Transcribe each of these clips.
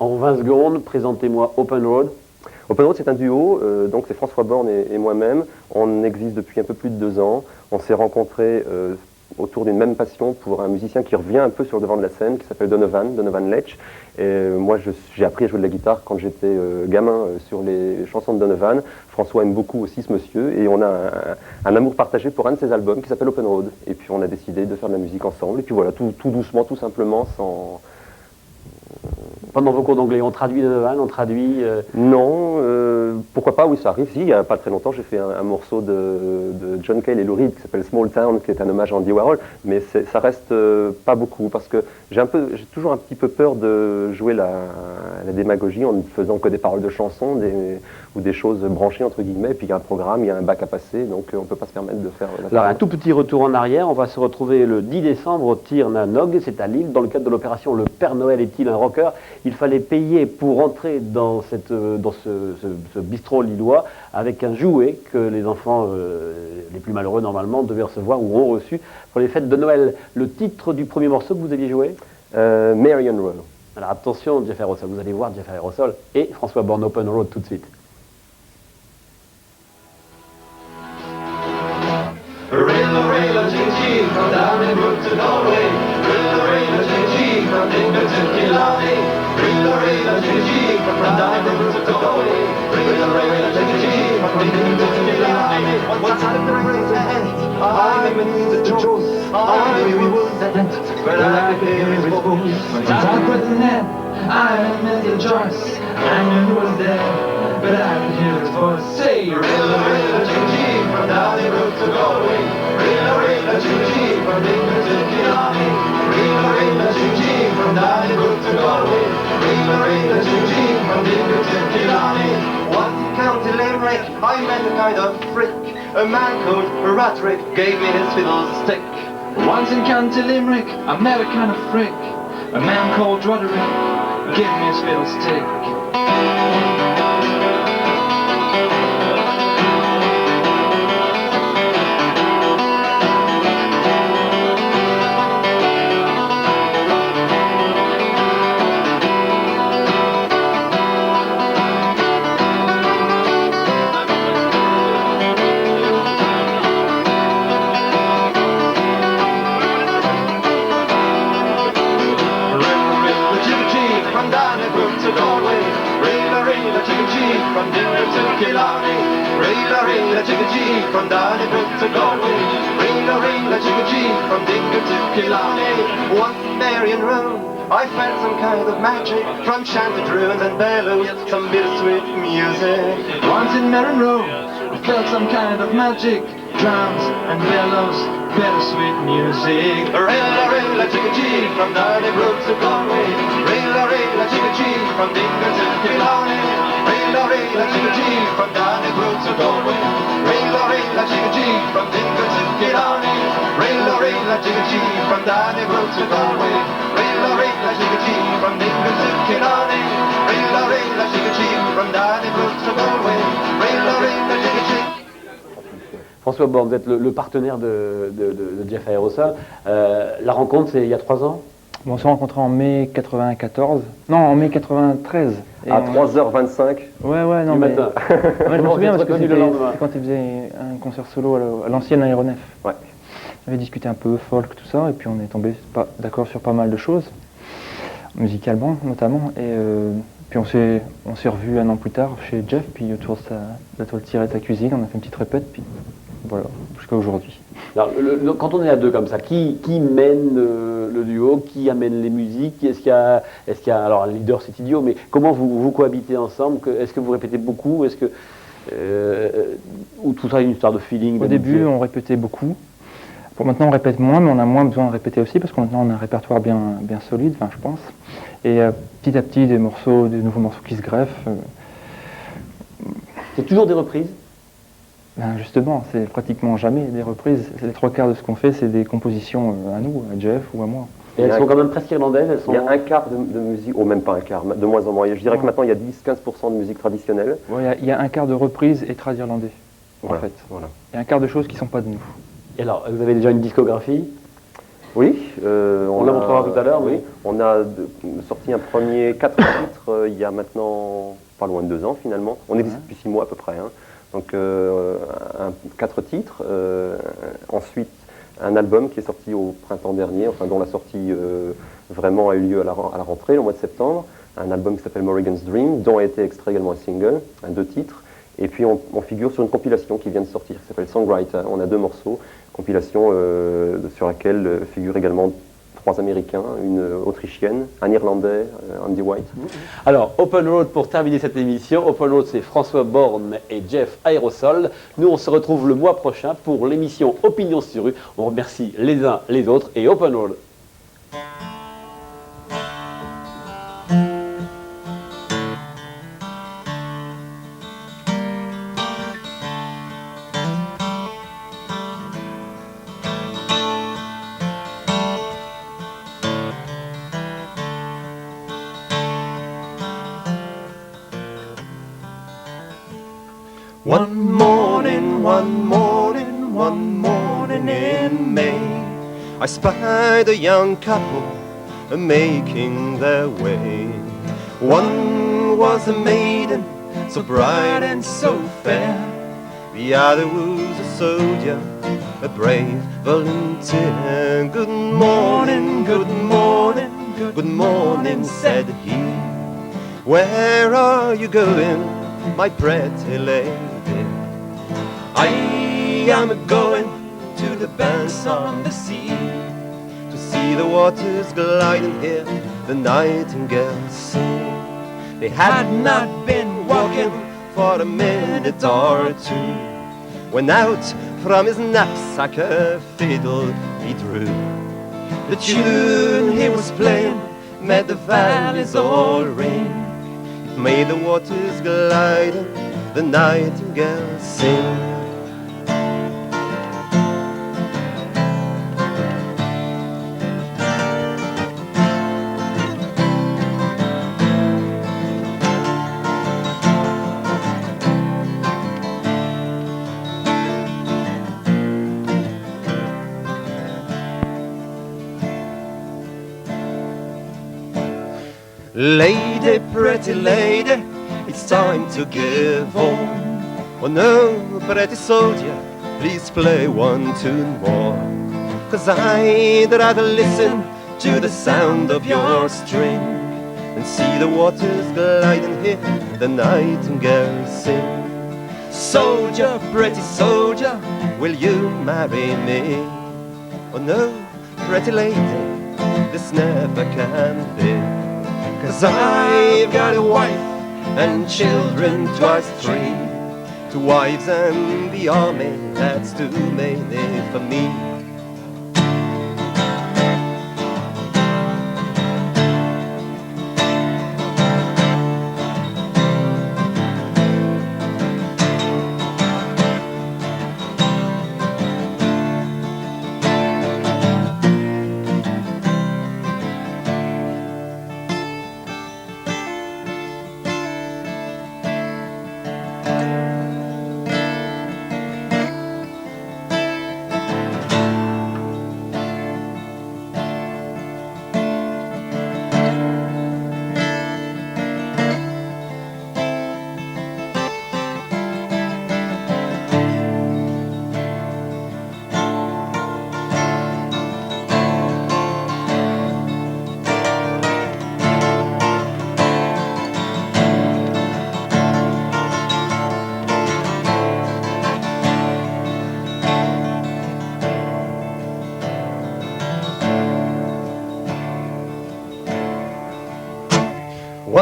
En 20 secondes, présentez-moi Open Road. Open Road, c'est un duo, donc c'est François Born et moi-même. On existe depuis un peu plus de 2 ans. On s'est rencontrés autour d'une même passion pour un musicien qui revient un peu sur le devant de la scène, qui s'appelle Donovan Leitch. Et moi, j'ai appris à jouer de la guitare quand j'étais gamin sur les chansons de Donovan. François aime beaucoup aussi ce monsieur, et on a un amour partagé pour un de ses albums qui s'appelle Open Road. Et puis on a décidé de faire de la musique ensemble. Et puis voilà, tout doucement, tout simplement, sans... Pendant vos cours d'anglais, on traduit Donovan, on traduit... Non, pourquoi pas, oui, ça arrive. Si, il n'y a pas très longtemps, j'ai fait un morceau de John Cale et Lou Reed qui s'appelle Small Town, qui est un hommage à Andy Warhol, mais ça reste pas beaucoup, parce que j'ai toujours un petit peu peur de jouer la démagogie en ne faisant que des paroles de chansons ou des choses branchées, entre guillemets, et puis il y a un programme, il y a un bac à passer, donc on ne peut pas se permettre de faire... Alors un tout petit retour en arrière, on va se retrouver le 10 décembre au Tir na Nog, c'est à Lille, dans le cadre de l'opération Le Père Noël est-il un rocker? Il fallait payer pour entrer dans ce bistrot lillois avec un jouet que les enfants les plus malheureux normalement devaient recevoir ou ont reçu pour les fêtes de Noël. Le titre du premier morceau que vous aviez joué? Marion Roll. Alors attention, Jeff Aerosol, vous allez voir Jeff Aerosol et François Born, Open Road tout de suite. I'm in the Joyce, I knew he was there, but I could hear his voice say, Rilla, rilla, ching-ching, from Downey Brook to Galway. Rilla, rilla, ching-ching, from Dingle to Killarney. Rilla, rilla, ching-ching, from Downey Brook to Galway. Rilla, rilla, ching-ching, from Dingle to Killarney. Once in County Limerick, I met a kind of frick. A man called Ratrick gave me his fiddle stick. Once in County Limerick, I met a kind of frick. A man called Roderick gave me his fiddle stick. From Dingle to Killarney, Rilla, rilla, chicka-chee, from Donnybrook to Galway. Rilla, rilla, chicka-chee, from Dingle to Killarney. Once in Marion Road, I felt some kind of magic. From chanted runes and bellows, some bittersweet music. Once in Marion Road, I felt some kind of magic. Drums and bellows, bittersweet music. Rilla, rilla, chicka-chee, from Donnybrook to Galway. Rilla, rilla, chicka-chee, from Dingle to Killarney. Rilla, rilla, chicka-chee, from Donnybrook to Galway. Rilla, rilla, chicka-chee, from Dingle to Killarney. Rilla, rilla, chicka-chee, from Donnybrook to Galway. Rilla, rilla, chicka-chee, from Dingle to Killarney. Rilla, rilla, chicka-chee, from Donnybrook to Galway. Rilla, rilla, chicka-chee. François Born, vous êtes le partenaire de Jeff Aerosol. La rencontre, c'est il y a 3 ans? On s'est rencontrés en mai 94. Non, en mai 93. Et à 3h25 ouais, non, du mais... matin. Ouais, je me souviens parce que le c'était lendemain. quand il faisait un concert solo à l'ancienne aéronef. Ouais. On avait discuté un peu folk, tout ça, et puis on est tombé d'accord sur pas mal de choses, musicalement notamment. Et puis on s'est revus 1 an plus tard chez Jeff, puis autour de la toile tirée de sa cuisine, on a fait une petite répète, puis voilà, jusqu'à aujourd'hui. Alors, quand on est à deux comme ça, qui mène le duo, qui amène les musiques? Est-ce qu'il y a, alors un leader c'est idiot, mais comment vous cohabitez ensemble? Est-ce que vous répétez beaucoup? Est-ce que ou tout ça est une histoire de feeling? Au début, on répétait beaucoup. Pour maintenant, on répète moins, mais on a moins besoin de répéter aussi parce que maintenant on a un répertoire bien solide, enfin, je pense. Et petit à petit, des nouveaux morceaux qui se greffent. C'est toujours des reprises? Ben justement, c'est pratiquement jamais des reprises. Les 3/4 de ce qu'on fait, c'est des compositions à nous, à Jeff ou à moi. Et elles sont quand même presque irlandaises, elles sont... Il y a un quart de musique, ou même pas un quart, de moins en moins. Je dirais que maintenant il y a 10-15% de musique traditionnelle. Ouais, il y a un quart de reprises et trad irlandais, voilà, en fait. Voilà. Il y a un quart de choses qui ne sont pas de nous. Et alors, vous avez déjà une discographie? Oui, On la montrera tout à l'heure, oui. mais- On a sorti un premier 4 titres il y a maintenant pas loin de 2 ans finalement. On existe depuis 6 mois à peu près. Hein. Donc 4 titres. Ensuite un album qui est sorti au printemps dernier, enfin dont la sortie vraiment a eu lieu à la rentrée, le mois de septembre. Un album qui s'appelle Morrigan's Dream, dont a été extrait également un single, 2 titres. Et puis on figure sur une compilation qui vient de sortir, qui s'appelle Songwriter. On a 2 morceaux, compilation sur laquelle figurent également 3 Américains, une Autrichienne, un Irlandais, Andy White. Alors, Open Road pour terminer cette émission. Open Road, c'est François Borne et Jeff Aerosol. Nous, on se retrouve le mois prochain pour l'émission Opinion sur rue. On remercie les uns les autres et Open Road. One morning, one morning, one morning in May, I spied a young couple making their way. One was a maiden, so bright and so fair. The other was a soldier, a brave volunteer. Good morning, good morning, good morning, said he. Where are you going, my pretty lady? I am going to the banks on the sea, to see the waters gliding here, the nightingales sing. They had not been walking for a minute or two, when out from his knapsack a fiddle he drew. The tune he was playing made the valleys all ring. It made the waters glide and the nightingales sing. Lady, pretty lady, it's time to give home. Oh no, pretty soldier, please play one tune more. 'Cause I'd rather listen to the sound of your string and see the waters glide and hear the nightingales sing. Soldier, pretty soldier, will you marry me? Oh no, pretty lady, this never can be. 'Cause I've got a wife and children twice 3. 2 wives and the army, that's too many for me.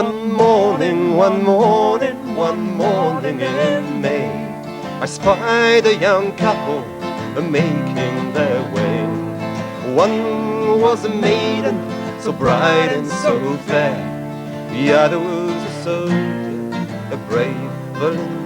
One morning, one morning, one morning in May, I spied a young couple making their way. One was a maiden, so bright and so fair. The other was a soldier, a brave volunteer.